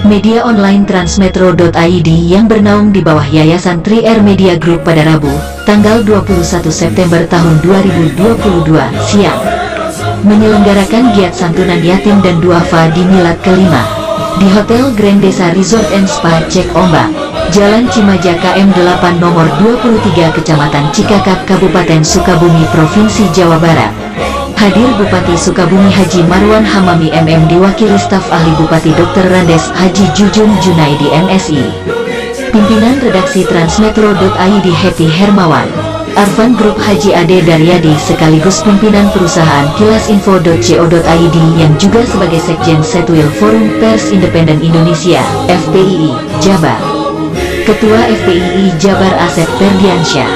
Media online Transmetro.id yang bernaung di bawah Yayasan Tri-R Media Group pada Rabu, tanggal 21 September tahun 2022 siang, menyelenggarakan giat santunan yatim dan duafa di milad kelima di Hotel Grand Desa Resort and Spa Cek Ombak, Jalan Cimaja KM 8 nomor 23 Kecamatan Cikakak, Kabupaten Sukabumi, Provinsi Jawa Barat. Hadir Bupati Sukabumi Haji Marwan Hamami MM, diwakili staf ahli Bupati Dr. Randes Haji Jujun Junaidi MSI. Pimpinan redaksi Transmetro.id Happy Hermawan, Arfan Group Haji Ade Daryadi sekaligus pimpinan perusahaan kilasinfo.co.id yang juga sebagai Sekjen Setwil Forum Pers Independen Indonesia FPII Jabar. Ketua FPII Jabar Asep Ferdiansyah,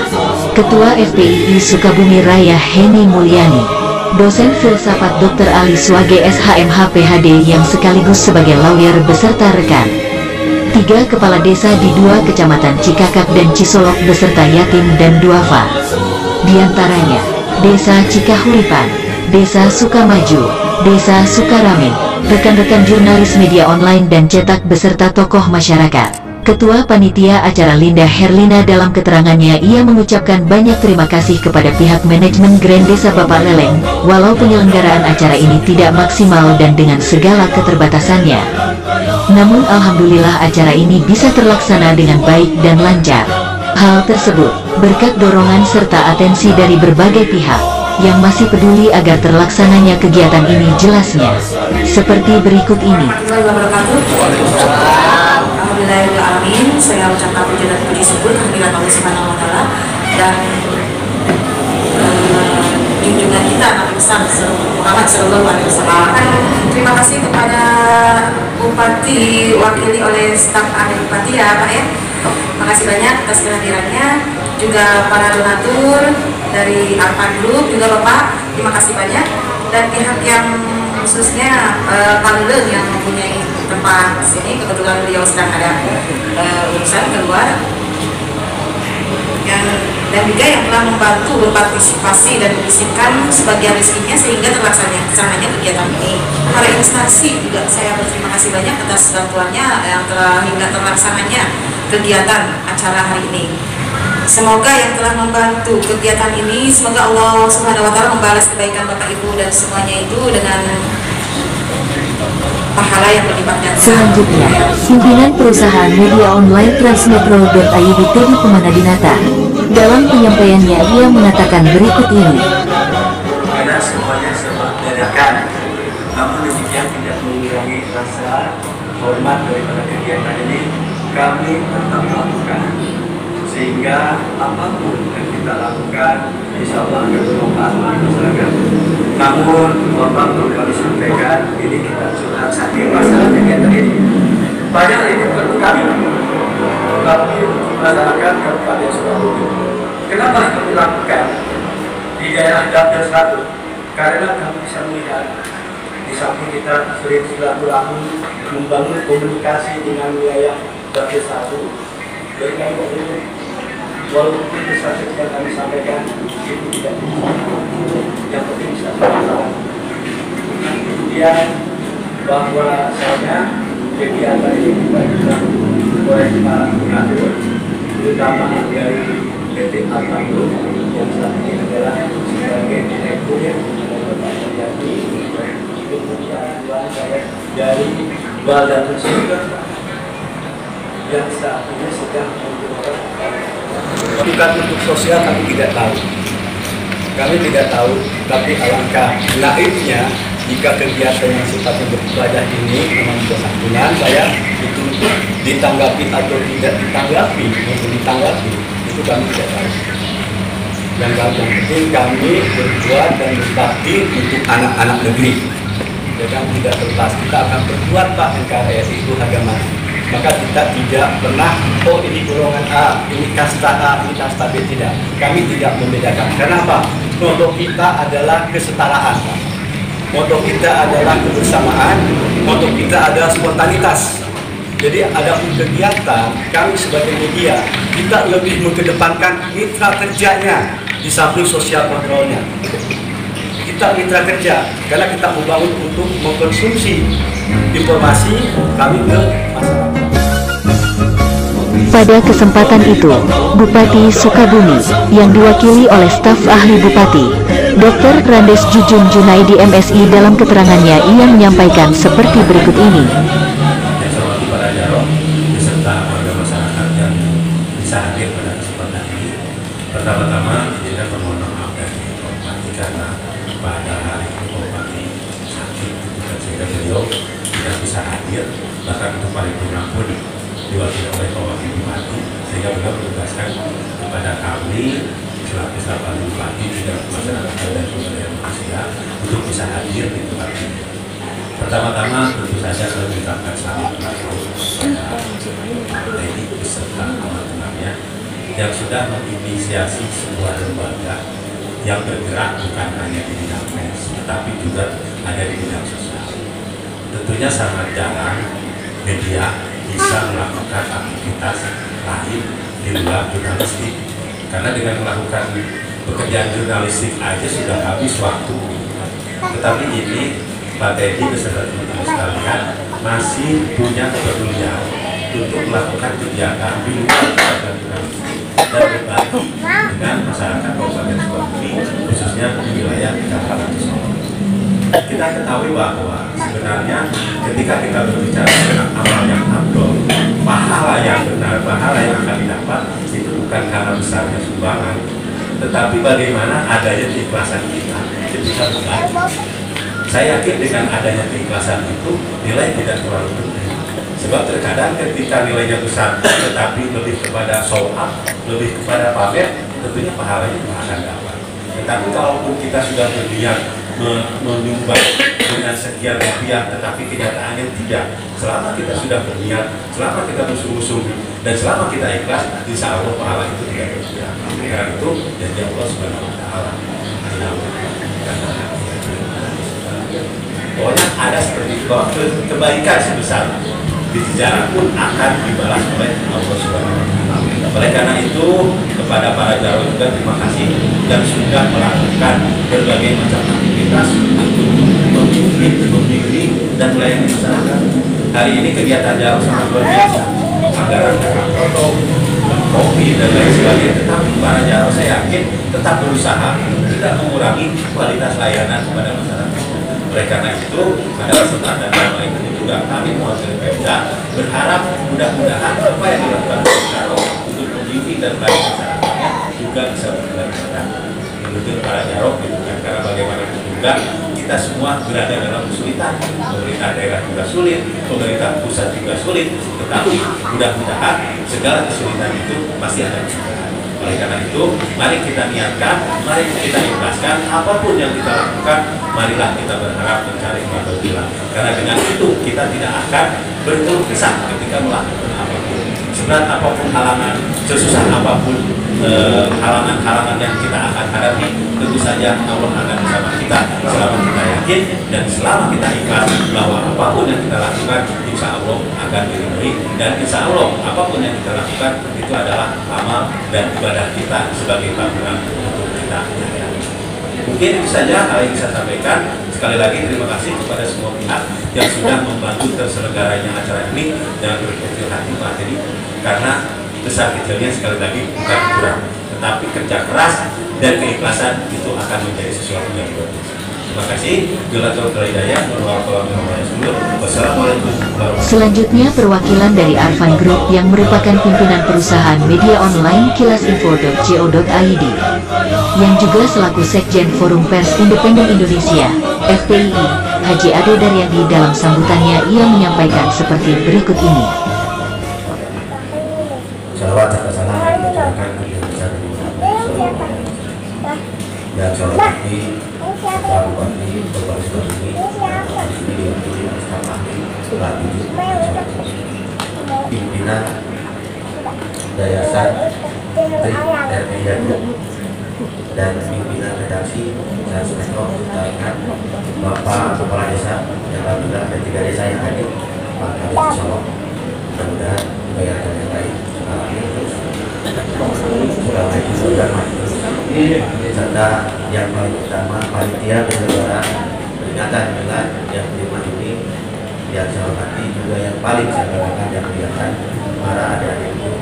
Ketua FPII Sukabumi Raya Heni Mulyani, dosen filsafat Dr. Ali Swage SHMH PhD yang sekaligus sebagai lawyer beserta rekan. 3 kepala desa di 2 kecamatan Cikakak dan Cisolok beserta yatim dan duafa. Di antaranya, Desa Cikahuripan, Desa Sukamaju, Desa Sukaramin, rekan-rekan jurnalis media online dan cetak beserta tokoh masyarakat. Ketua Panitia Acara Linda Herlina dalam keterangannya ia mengucapkan banyak terima kasih kepada pihak manajemen Grand Desa Bapak Leleng, walau penyelenggaraan acara ini tidak maksimal dan dengan segala keterbatasannya. Namun alhamdulillah acara ini bisa terlaksana dengan baik dan lancar. Hal tersebut berkat dorongan serta atensi dari berbagai pihak yang masih peduli agar terlaksananya kegiatan ini, jelasnya. Seperti berikut ini. Alhamdulillahirrahmanirrahim, saya ucapkan puji dan puji syukur kehadirat Allah Subhanahu wa Ta'ala dan junjungan kita Nabi besar Muhammad Sallallahu Alaihi Wasallam. Terima kasih kepada Bupati wakili oleh staf ahli Bupati ya Pak ya. Terima kasih banyak atas kehadirannya, juga para donatur dari Arfan Group juga Bapak, terima kasih banyak, dan pihak yang khususnya Pak Leleng yang mempunyai tempat sini, kebetulan beliau sedang ada urusan keluar, dan juga yang telah membantu berpartisipasi dan menyisihkan sebagian rezekinya sehingga terlaksananya kegiatan ini. Para instansi juga saya berterima kasih banyak atas bantuannya yang telah hingga terlaksananya kegiatan acara hari ini. Semoga yang telah membantu kegiatan ini, semoga Allah Subhanahu wa Ta'ala membalas kebaikan Bapak Ibu dan semuanya itu dengan pahala yang berlipat ganda. Selanjutnya, pimpinan perusahaan media online Transmetro.id Teddy Pemanadinata, dalam penyampaiannya ia mengatakan berikut ini. Karena semuanya serba dadakan, namun demikian tidak mengurangi rasa hormat daripada kegiatan ini, kami tetap melakukan. Sehingga apapun yang kita lakukan, insya Allah akan bermanfaat bagi masyarakat. Namun, Bapak perlu kami sampaikan, ini kita sudah sakit masalah kegiatan ini. Padahal ini perlu kami masyarakat Kabupaten Sukabumi. Kenapa kami lakukan di daerah Dapil 1? Karena kami bisa melihat di samping kita sering silaturahmi membangun komunikasi dengan wilayah Dapil 1. Jadi kami walaupun itu saja yang kami sampaikan itu tidak bisa, yang penting bisa berjalan. Kemudian bahwasanya kegiatan ini dibagikan oleh para donatur, terutama dari PT Arfan Group yang saat ini adalah sebagai direktur Bapak Terjadi, kemudian saya dari Baldatul Sumber yang saat ini sedang menggunakan bukan untuk sosial, kami tidak tahu. Kami tidak tahu, tapi alangkah naifnya jika kegiatan yang sifatnya beribadah ini memang bersantunan, saya itu ditanggapi atau tidak ditanggapi, untuk ditanggapi itu kami tidak tahu. Dan yang penting kami berbuat dan berbakti untuk anak-anak negeri. Jangan tidak terlepas kita akan berbuat Pak NKRI itu harga mati. Maka kita tidak pernah, oh ini golongan A, ini kasta A, ini kasta B, tidak. Kami tidak membedakan. Kenapa? Moto kita adalah kesetaraan. Moto kita adalah kebersamaan, moto kita adalah spontanitas. Jadi ada kegiatan, kami sebagai media, kita lebih mengedepankan mitra kerjanya di samping sosial kontrolnya. kita mitra kerja karena kita membangun untuk mengkonsumsi informasi kami ke masyarakat. Pada kesempatan itu, Bupati Sukabumi yang diwakili oleh staf ahli Bupati, Dr. Randes Jujun Junaidi MSI dalam keterangannya ia menyampaikan seperti berikut ini. Pertama-tama kita permohonan maaf dari Bupati karena pada hari itu Bupati sakit dan sehingga beliau tidak bisa hadir, bahkan untuk paripurna pun diwakili oleh Wakil Bupati, sehingga beliau menugaskan kepada kami selaku staf ahli Bupati tidak masyarakat dan sumber daya manusia untuk bisa hadir di tempat ini. Pertama-tama tentu saja saya mengucapkan selamat kepada TNI beserta teman-temannya yang sudah menginisiasi sebuah lembaga yang bergerak bukan hanya di bidang pers, tetapi juga ada di bidang sosial. Tentunya sangat jarang media bisa melakukan aktivitas lain di luar jurnalistik, karena dengan melakukan pekerjaan jurnalistik aja sudah habis waktu. Tetapi ini Pak Teddy beserta teman-teman sekalian masih punya kepedulian untuk melakukan kegiatan di luar jurnalistik dan berbagi dengan masyarakat Kabupaten Sukabumi, khususnya di wilayah Kabupaten Solo. Kita ketahui bahwa sebenarnya ketika kita berbicara tentang amal yang abdol, pahala yang benar, pahala yang akan didapat itu bukan karena besarnya sumbangan, tetapi bagaimana adanya keikhlasan kita ketika berbagi. Saya yakin dengan adanya keikhlasan itu nilai tidak terlalu tinggi. Sebab terkadang ketika nilainya besar tetapi lebih kepada show up, lebih kepada pamer, tentunya pahalanya akan dapat. Tetapi kalaupun kita sudah berniat menyumbang dengan sekian rupiah tetapi kenyataannya tidak, selama kita sudah berniat, selama kita bersungguh-sungguh dan selama kita ikhlas, insya Allah pahala itu tidak berkurang. Karena itu janji Allah Subhanahu wa Ta'ala. Pokoknya ada seperti itu, kebaikan sebesar di sejarah pun akan dibalas oleh Allah Subhanahu wa Ta'ala. Oleh karena itu kepada para jarod juga terima kasih yang sudah melakukan berbagai macam aktivitas untuk membimbing dan melayani masyarakat. Hari ini kegiatan jarod sangat luar biasa, anggaran foto, kopi dan lain sebagainya. Tetapi para jarod saya yakin tetap berusaha tidak mengurangi kualitas layanan kepada masyarakat. Oleh karena itu pada kesempatan yang lain juga kami mewakili Pemda berharap mudah-mudahan apa yang dilakukan Jarod untuk membimbing dan melayani masyarakatnya juga bisa berjalan. Menuntut para Jarod gitu kan, karena bagaimanapun juga kita semua berada dalam kesulitan. Pemerintah daerah juga sulit, pemerintah pusat juga sulit, tetapi mudah-mudahan segala kesulitan itu pasti ada kesulitan. Oleh karena itu, mari kita niatkan, mari kita ikhlaskan, apapun yang kita lakukan, marilah kita berharap mencari Alhamdulillah. Karena dengan itu kita tidak akan berkeluh kesah ketika melakukan apapun. Seberat apapun halangan, sesusah apapun halangan-halangan yang kita akan hadapi, tentu saja Allah akan bersama kita selama kita yakin dan selama kita ikhlas bahwa apapun yang kita lakukan, insya Allah akan diridhoi, dan insya Allah apapun yang kita lakukan itu adalah amal dan ibadah kita sebagai tabungan untuk kita. Mungkin itu saja hal yang bisa saya sampaikan. Sekali lagi terima kasih kepada semua pihak yang sudah membantu terselenggaranya acara ini. Jangan berkecil hati Pak Teddy, karena besar kecilnya sekali lagi bukan kurang, tetapi kerja keras dan keikhlasan itu akan menjadi sesuatu yang luar biasa. Terima kasih. Selanjutnya perwakilan dari Arfan Group yang merupakan pimpinan perusahaan media online kilasinfo.co.id yang juga selaku Sekjen Forum Pers Independen Indonesia (FPII), Haji Ade Daryadi dalam sambutannya ia menyampaikan seperti berikut ini. Salawat serta salam diucapkan dan salam ini Bapak Bupati Kabupaten Sukabumi di sini diwakili oleh staf ahli pimpinan Yayasan Tri-R-Media Group dan pimpinan redaksi dan Metro dengan Bapak Kepala Desa yang alhamdulillah ada 3 desa yang hadir, Pak Kadis Solo, mudah-mudahan bayar yang lain. Assalamualaikum warahmatullahi wabarakatuh. serta yang paling utama panitia penyelenggara peringatan milad yang kelima ini, yang saya hormati juga yang paling saya banggakan dan muliakan para adik-adikku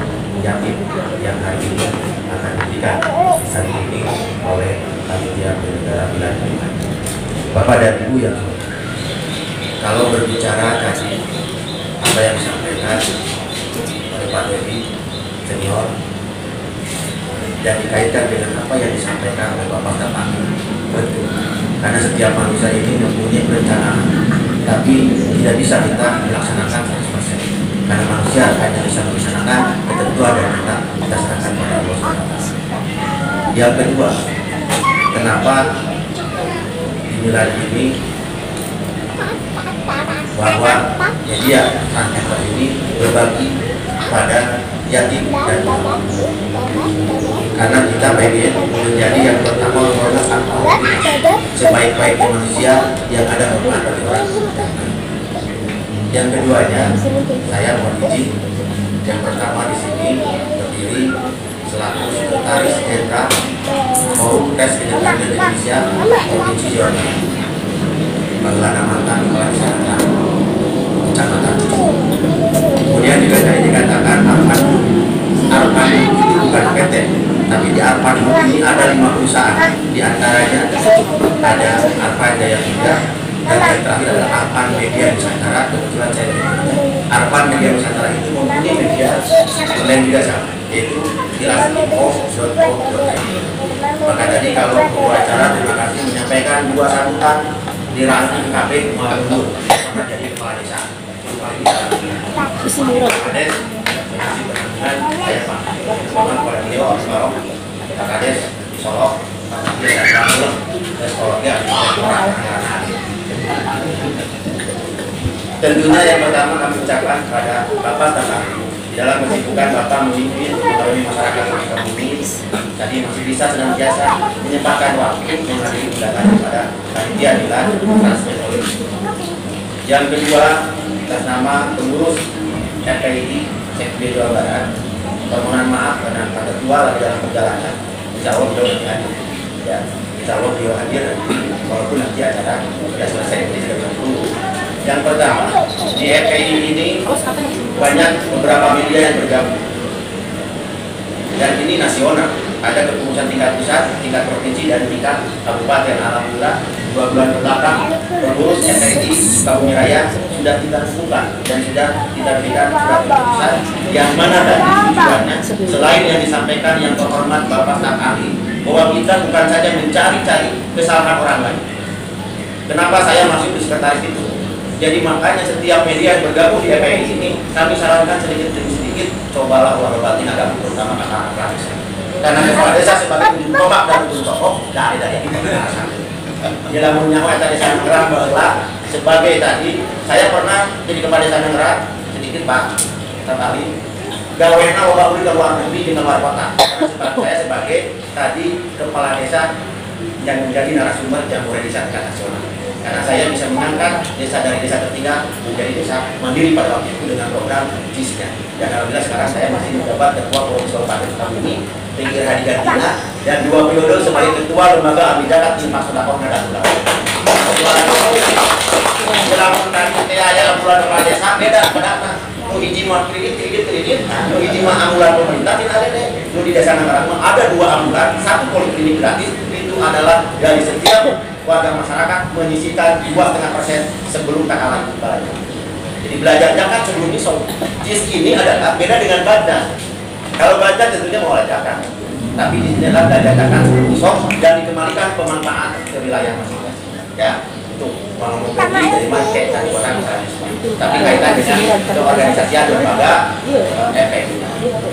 yatim yang hari ini akan diberikan santunan oleh panitia penyelenggara milad. Bapak dan Ibu yang kalau berbicara tadi apa yang disampaikan oleh Pak Dedi senior dan dikaitkan dengan apa yang disampaikan oleh Bapak Tapak, betul. Karena setiap manusia ini mempunyai perencanaan, tapi tidak bisa kita melaksanakan 100%. Karena manusia hanya bisa melaksanakan ketentuan dan kita serahkan pada Allah SWT. Yang kedua, kenapa di milad ini bahwa media Antara ini berbagi pada yatim dan karena kita pengen menjadi yang pertama menggunakan sebaik-baiknya manusia yang ada hormat bagi orang. Yang keduanya, saya mohon izin yang pertama di sini berdiri selaku Sekretaris Jenderal Forum Pers Independen Indonesia Provinsi Jawa Tengah. Bagaimana mantan kepala desa kecamatan. Kemudian juga tadi dikatakan Arpan itu bukan PT, tapi di Arpan ini ada 5 perusahaan. Di antaranya ada Arpan Jaya Muda dan yang terakhir adalah Arpan Media Nusantara. Kebetulan saya Arpan Media Nusantara itu mempunyai media online juga sama, yaitu dilasinfo.co.id. Maka tadi kalau ketua acara terima kasih menyampaikan 2 sambutan di ranting KB Muhammad sama jadi kepala desa. Kades, masih berhubungan saya Pak. Mohon kepada beliau harus barong Pak Kades di Solo, Pak Kades dan Ramul dan Sekolahnya tentunya yang pertama kami ucapkan kepada Bapak Tapak di dalam kesibukan Bapak memimpin ekonomi masyarakat Sukabumi tadi masih bisa senantiasa menyempatkan waktu menghadiri undangan kepada panitia milad Transmetropolitan. Yang kedua, atas nama pengurus FPID Sekbi Jawa Barat, permohonan maaf karena Pak Ketua lagi dalam perjalanan. Insya Allah beliau hadir, ya. Insya Allah beliau hadir walaupun nanti acara sudah selesai di 30. Yang pertama, di FPID ini banyak beberapa media yang bergabung dan ini nasional. Ada kepengurusan tingkat pusat, tingkat provinsi, dan tingkat kabupaten. Alhamdulillah 2 bulan belakang pengurus FPID Sukabumi Raya sudah kita kumpulkan dan sudah kita berikan surat keputusan yang mana tadi tujuannya selain yang disampaikan yang terhormat Bapak Staf Ahli bahwa kita bukan saja mencari-cari kesalahan orang lain. Kenapa saya masuk di sekretaris itu? Jadi makanya setiap media yang bergabung di FPID ini kami sarankan sedikit demi sedikit cobalah obat-obatin agama terutama anak-anak desa. Karena kepala desa sebagai ujung tombak dan ujung tokoh dari kita berasa. Dalam menyawa tadi saya mengerang bahwa sebagai tadi saya pernah jadi kepala desa Nengerat sedikit Pak Tali gawena walau di luar negeri di luar kota. Saya sebagai tadi kepala desa yang menjadi narasumber Jambore Desa tingkat nasional. Karena saya bisa mengangkat desa dari desa tertinggal menjadi desa mandiri pada waktu itu dengan program JIS-nya. Dan alhamdulillah sekarang saya masih menjabat ketua Forum Kabupaten Sukabumi Pinggir Hadi Gantina dan 2 periode sebagai ketua lembaga Amil Zakat di Maksudakor Nadatul. Dalam tadi ada bulan kepala desa beda pada mau izin mau kredit, mau izin mau ambulan pemerintah tidak ada deh. Mau di desa Nanggarat ada 2 ambulan, 1 poliklinik gratis itu adalah dari setiap warga masyarakat menyisikan 2,5% sebelum tanggal lagi balanya. Jadi belajarnya kan sebelum ini JIS ini adalah beda dengan badan. Kalau badan tentunya mau ajakan, tapi di sini adalah belajarkan sebelum isok dan dikembalikan pemanfaat ke wilayah masing-masing. Ya, untuk mau pergi dari market dari orang misalnya. Tapi kaitan dengan keorganisasian lembaga FPI.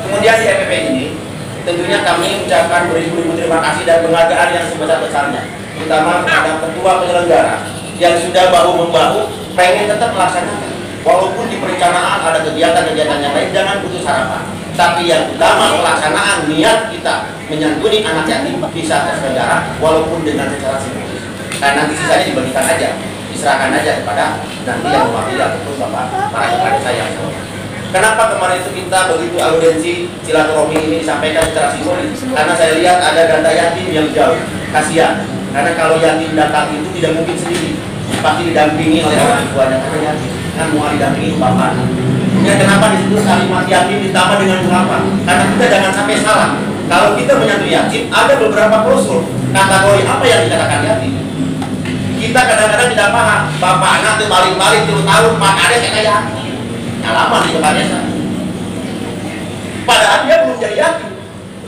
Kemudian di FPI ini tentunya kami ucapkan beribu-ribu terima kasih dan penghargaan yang sebesar-besarnya, terutama kepada ketua penyelenggara yang sudah bahu-membahu pengen tetap melaksanakan. Walaupun di perencanaan ada kegiatan-kegiatan yang lain, jangan putus harapan. Tapi yang utama pelaksanaan niat kita menyantuni anak yatim bisa terselenggara walaupun dengan secara simbolis. Karena nanti sisanya dibagikan aja, diserahkan aja kepada nanti yang mewakili ataupun bapak para kepala desa yang sama. Kenapa kemarin itu kita begitu audiensi silaturahmi ini disampaikan secara simbolis? Karena saya lihat ada data yatim yang jauh, kasihan. Karena kalau yatim datang itu tidak mungkin sendiri, pasti didampingi oleh orang tuanya karena yatim. Kan mau didampingi bapak. Ya, kenapa disebut kalimat yatim ditambah dengan apa? Karena kita jangan sampai salah. Kalau kita menyantuni yatim, ada beberapa klausul kategori apa yang dikatakan yatim. Kita kadang-kadang tidak paham. Bapak anak itu balik-balik 3 tahun, Pak Kades kayak yatim. Lama di depan desa. Padahal dia belum jadi yatim.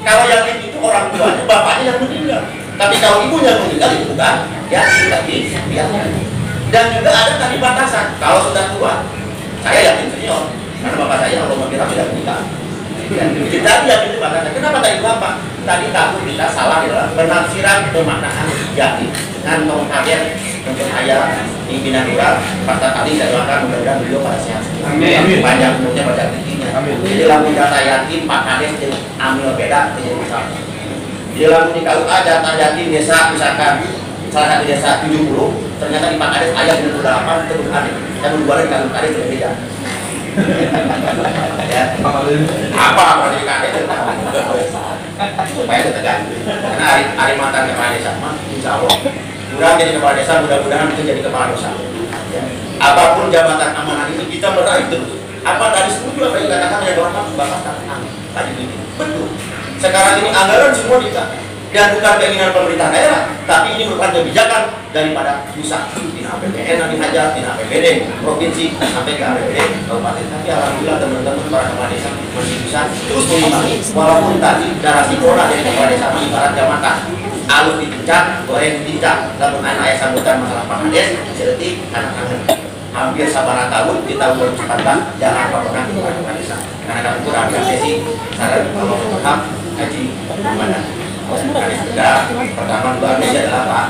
Kalau yatim itu orang tuanya, bapaknya yang meninggal. Tapi kalau ibunya meninggal itu bukan yatim lagi. Dan juga ada tadi batasan. Kalau sudah tua, saya yatim senior. Karena bapak saya Allah mengira tidak menikah. Kita yatim itu batasan. Kenapa tadi bapak? Tadi takut kita salah dalam penafsiran pemaknaan yatim. Kantong kaget untuk ayah pimpinan lurah, fakta kali saya doakan mudah-mudahan beliau pada sehat. Amin. Panjang umurnya, panjang rezekinya. Jadi lamun data yatim Pak Kades dengan amil beda jadi masalah. Jadi lamun di KUA data yatim desa misalkan salah satu desa 70, ternyata di Pak Kades ayah 78 itu ada. Dan membuat di KUA berbeda. Ya. Apa kalau di Kades supaya tegak. Karena hari mantan kepala desa mah insya Allah mudah jadi kepala desa, mudah-mudahan itu jadi kepala dosa. Ya. Apapun jabatan amanah itu kita meraih terus. Apa tadi setuju apa yang dikatakan oleh Bapak tadi ini betul. Sekarang ini anggaran semua kita dan bukan keinginan pemerintah daerah, tapi ini merupakan kebijakan daripada pusat. Tidak APBN nanti saja, tidak APBD provinsi sampai ke APBD kabupaten. Tapi alhamdulillah teman-teman para kepala desa masih bisa terus mengimbangi walaupun tadi narasi corona dari kepala desa ibarat jamaah alus ditincak, goreng ditincak. Namun anak ayah sambutan masalah Pak Kades, seperti anak-anak hampir sabar tahun di tahun 2014 jangan pernah di Kepala Desa. Karena kami kurang sesi saran kalau paham haji mana. Juga pertama dua meja adalah Pak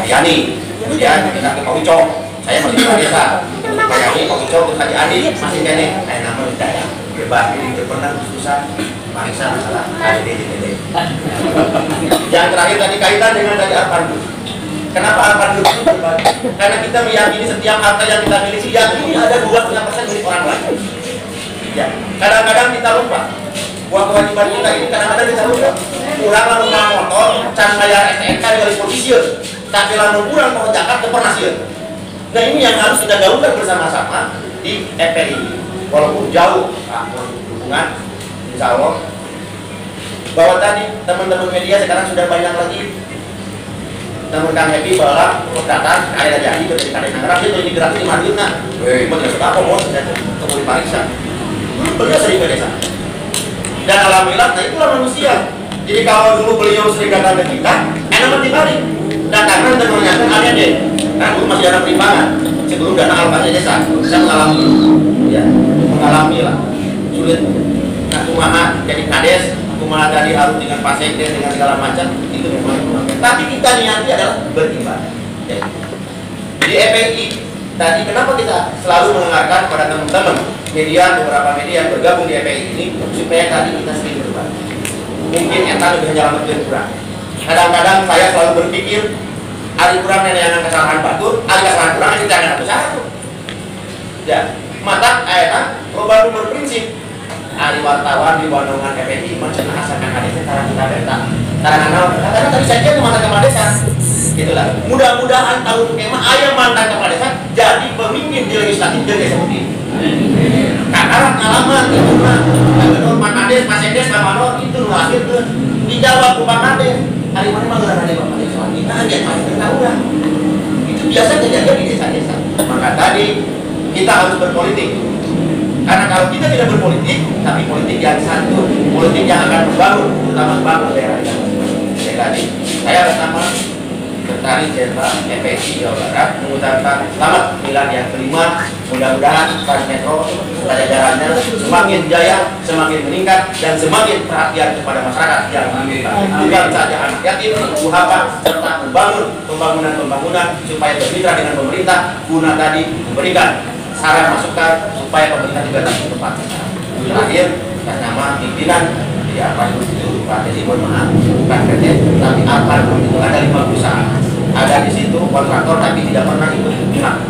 Yani, kemudian kita ke Pak Ucok, saya masih Kepala Desa. Pak Yani, Pak Ucok, ke Haji Adi masih kene. Saya nama Hidayah, bebas ini terpernah susah. Marisa masalah KDD. Yang terakhir tadi kaitan dengan tadi Arpandu. Kenapa Arpandu itu berbagi? Karena kita meyakini setiap harta yang kita miliki yakini ada 2,5% milik orang lain. Ya, kadang-kadang kita lupa bahwa kewajiban kita ini kadang-kadang kita lupa. Kurang lalu motor, can bayar STNK dari polisi, tapi lalu kurang mau Jakarta pernah sih. Nah ini yang harus kita gaungkan bersama-sama di FPI. Walaupun jauh hubungan. Insya Allah bahwa tadi teman-teman media sekarang sudah banyak lagi namun Kang Happy bahwa datang ada jadi dari Kades Tangerang itu ini gratis di Madinah bener sudah apa bos ketemu di Pariksa beliau sering ke desa dan alhamdulillah nah itulah manusia. Jadi kalau dulu beliau sering datang ke kita enak dibalik datang dan menanyakan ada deh kan dulu masih ada perimbangan sebelum datang alokasi desa saya mengalami ya mengalami lah sulit. Nah, kumaha jadi kades, kumaha tadi harus dengan Pak Sekdes dengan segala macam itu memang. Tapi kita niatnya adalah beribadah. Ya. Jadi FPI tadi kenapa kita selalu mendengarkan pada teman-teman media beberapa media yang bergabung di FPI ini supaya tadi kita sering berbagi. Mungkin eta lebih menyelamatkan kurang. Kadang-kadang saya selalu berpikir hari kurang nenek yang kesalahan batur, hari kesalahan kurang kita jangan satu. Ya, mata ayeuna loba berprinsip. Hari wartawan di Bandungan FPI macam asalkan hadisnya cara kita beta karena tadi saja itu mantan kepala desa gitulah. Mudah-mudahan tahun kema ayam mantan kepala desa jadi pemimpin di legislatif jadi seperti kakaran alamat itu mah Gubernur Pak Kades, Pak Sekdes, Pak Manor itu hasil tuh dijawab Pak Kades hari mana mah ada Pak Kades kita aja masih tahu lah itu biasa terjadi di desa-desa. Maka tadi kita harus berpolitik. Karena kalau kita tidak berpolitik, tapi politik yang satu, politik yang akan membangun, terutama membangun daerah kita. Jadi tadi, saya atas nama Sekretaris Jenderal FPI Jawa Barat mengucapkan selamat pilihan yang kelima. Mudah-mudahan Trans Metro jajarannya semakin jaya, semakin meningkat, dan semakin perhatian kepada masyarakat yang membutuhkan. Bukan saja anak yatim, duhapa, serta membangun pembangunan supaya bermitra dengan pemerintah guna tadi memberikan saran masukan supaya pemerintah juga tak tepat. Terakhir, atas nama pimpinan di Arpandu itu Pak Desi mohon maaf bukan PT tapi Arpandu itu ada 5 perusahaan. Ada di situ kontraktor tapi tidak pernah ikut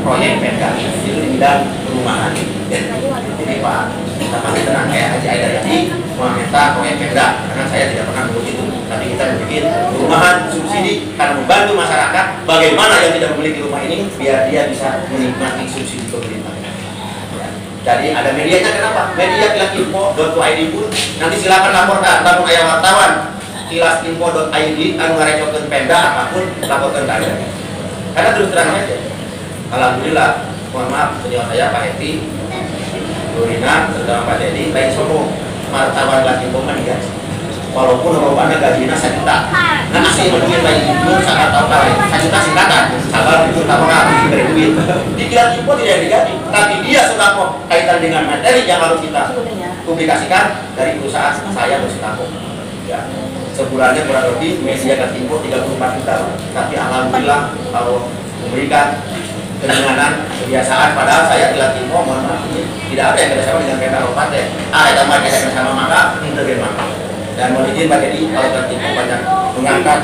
proyek PK itu di bidang perumahan. Jadi Pak, kita pasti tenang kayak Haji Aida tadi meminta proyek Pemda, karena saya tidak pernah mengurus itu. Tapi kita bikin perumahan subsidi karena membantu masyarakat bagaimana yang tidak memiliki rumah ini biar dia bisa menikmati subsidi pemerintah. Ya. Jadi ada medianya, kenapa? Media kilasinfo.id pun nanti silakan laporkan, namun ayah wartawan kilasinfo.id anu ngarecokeun Pemda apapun laporkan ke Anda. Karena terus terang aja, alhamdulillah, mohon maaf senior saya Pak Heti, Durina, terutama Pak Dedi, lain sombong wartawan Kilasinfo ya. Walaupun rupanya gajinya 1 juta. Nah asli mungkin lain itu sangat tahu kalian 1 juta singkatan, sabar itu tak pernah diberi duit. Di Kilasinfo tidak digaji, tapi dia sudah kaitan dengan materi yang harus kita publikasikan dari perusahaan saya bersitapo. Ya. Sebulannya kurang lebih media Kilasinfo 34 juta, tapi alhamdulillah kalau memberikan kenyamanan kebiasaan, padahal saya Kilasinfo mohon maaf tidak ada yang kerjasama dengan Pemda Kabupaten. Ada mah kita bersama maka bagaimana? Dan mohon izin Pak Dedi kalau Kilasinfo banyak mengangkat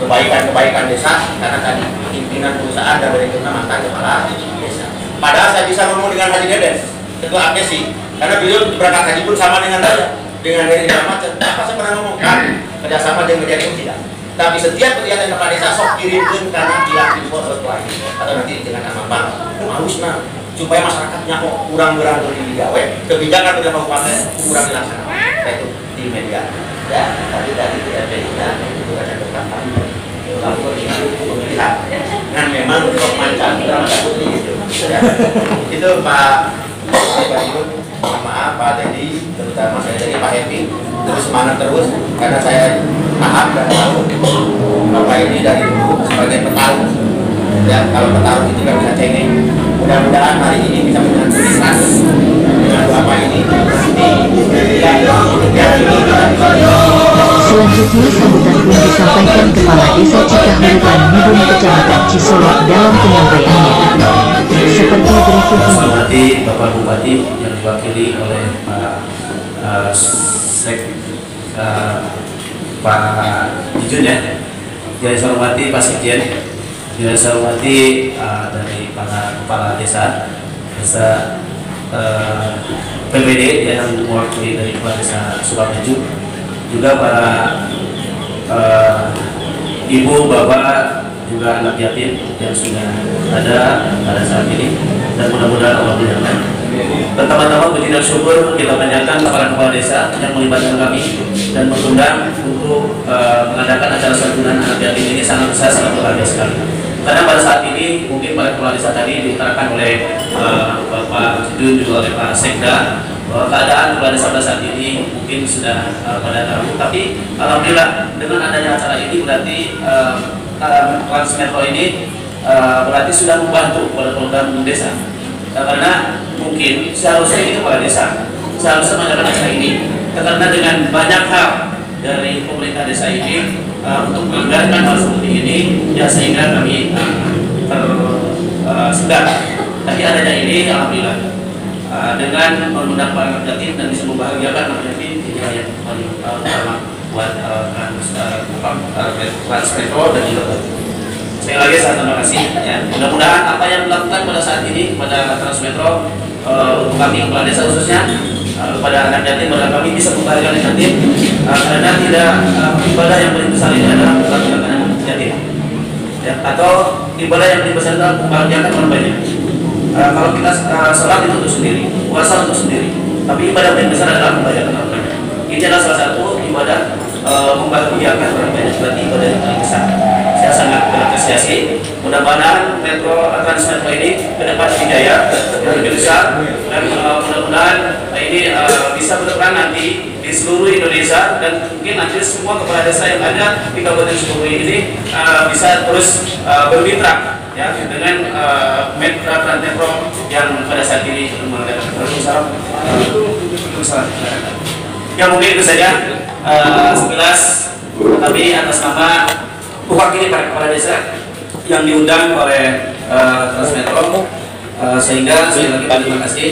kebaikan desa karena tadi pimpinan perusahaan dan direktur mantan kepala desa. Padahal saya bisa ngomong dengan Haji Dedes, ketua APSI, karena beliau berangkat haji pun sama dengan saya. Dengan dari macam apa saya pernah ngomong kan kerjasama dengan media itu tidak, tapi setiap kegiatan kepala desa sok kirimkan karena Kilasinfo atau nanti dengan nama bank harusnya supaya masyarakatnya kok kurang digawe kebijakan dari kabupaten kurang dilaksanakan itu di media ya. Tapi tadi tidak ada itu ada kesempatan lapor pemilihan dan memang untuk mancan putri itu ya. Itu Pak Ibu, maaf Pak Dedi, terutama saya dari Pak Happy terus semangat terus karena saya paham dan tahu Bapak ini dari dulu sebagai petarung ya. Kalau petarung itu nggak bisa cengeng, mudah-mudahan hari ini bisa menjadi status dengan Bapak ini Selanjutnya sambutan pun disampaikan Kepala Desa Cikahuripan Mibun Kecamatan Cisolok dalam penyampaiannya seperti berikut ini. Hormati Bapak Bupati yang diwakili oleh Pak Jujun ya. Yang saya hormati Pak Sekjen, yang saya hormati dari para kepala desa PPD yang mewakili dari Kepala Desa Sukamaju, juga para ibu, bapak, juga anak yatim yang sudah ada pada saat ini, dan mudah-mudahan Allah melihatkan. Pertama-tama puji dan syukur kita panjatkan kepada kepala desa yang melibatkan kami dan mengundang untuk mengadakan acara santunan anak yatim ini sangat besar, sangat berharga sekali. Karena pada saat ini mungkin para kepala desa tadi diutarakan oleh Bapak Judul juga oleh Pak Sekda bahwa keadaan kepala desa pada saat ini mungkin sudah pada tahu, tapi alhamdulillah dengan adanya acara ini berarti Transmetro ini berarti sudah membantu pada program desa. Karena mungkin seharusnya ini kepala desa seharusnya mengadakan acara ini, karena dengan banyak hal dari pemerintah desa ini untuk menganggarkan hal seperti ini ya, sehingga kami tersegar. Tapi adanya ini alhamdulillah dengan mengundang para anak yatim dan bisa membahagiakan anak yatim ini yang paling utama buat Transmetro dan juga sekali lagi saya terima kasih ya. Mudah-mudahan apa yang dilakukan pada saat ini pada Transmetro untuk kami kepala desa khususnya pada anak yatim, pada kami bisa membahagiakan anak yatim karena tidak ibadah yang paling besar ini adalah membahagiakan anak yatim ya, atau ibadah yang paling besar adalah membahagiakan orang banyak. Kalau kita sholat itu untuk sendiri, puasa untuk sendiri, tapi ibadah paling besar adalah membahagiakan orang banyak. Ini adalah salah satu ibadah membahagiakan orang banyak, berarti ibadah yang paling besar. Saya sangat berapresiasi. Mudah-mudahan Transmetro ini mendapat hidayah yang lebih besar dan mudah-mudahan ini bisa berperan nanti di seluruh Indonesia, dan mungkin nanti semua kepala desa yang ada di Kabupaten Sukabumi ini bisa terus bermitra ya dengan mitra Transmetro yang pada saat ini mengadakan. Ya mungkin itu saja sekilas, tapi atas nama mewakili para kepala desa yang diundang oleh Transmetro, sehingga sekali lagi terima kasih.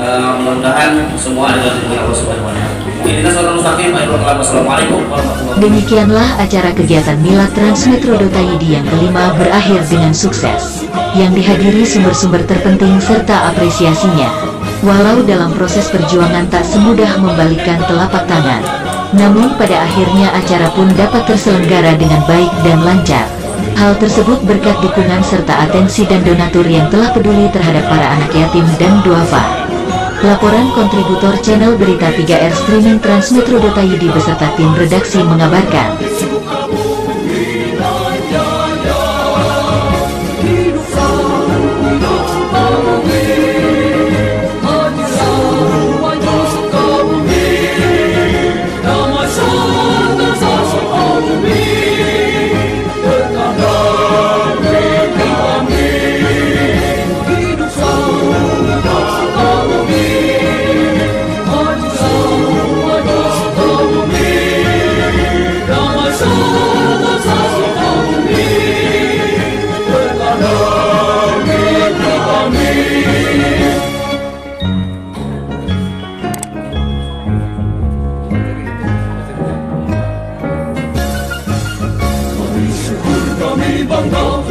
Mudah-mudahan semua adalah dengan Allah Subhanahu wa Ta'ala. Wassalamualaikum warahmatullahi wabarakatuh. Demikianlah acara kegiatan Milad Transmetro.id yang kelima berakhir dengan sukses, yang dihadiri sumber-sumber terpenting serta apresiasinya. Walau dalam proses perjuangan tak semudah membalikkan telapak tangan, namun pada akhirnya acara pun dapat terselenggara dengan baik dan lancar. Hal tersebut berkat dukungan serta atensi dan donatur yang telah peduli terhadap para anak yatim dan duafa. Laporan kontributor channel berita 3R streaming Transmetro.id beserta tim redaksi mengabarkan. Kami bangga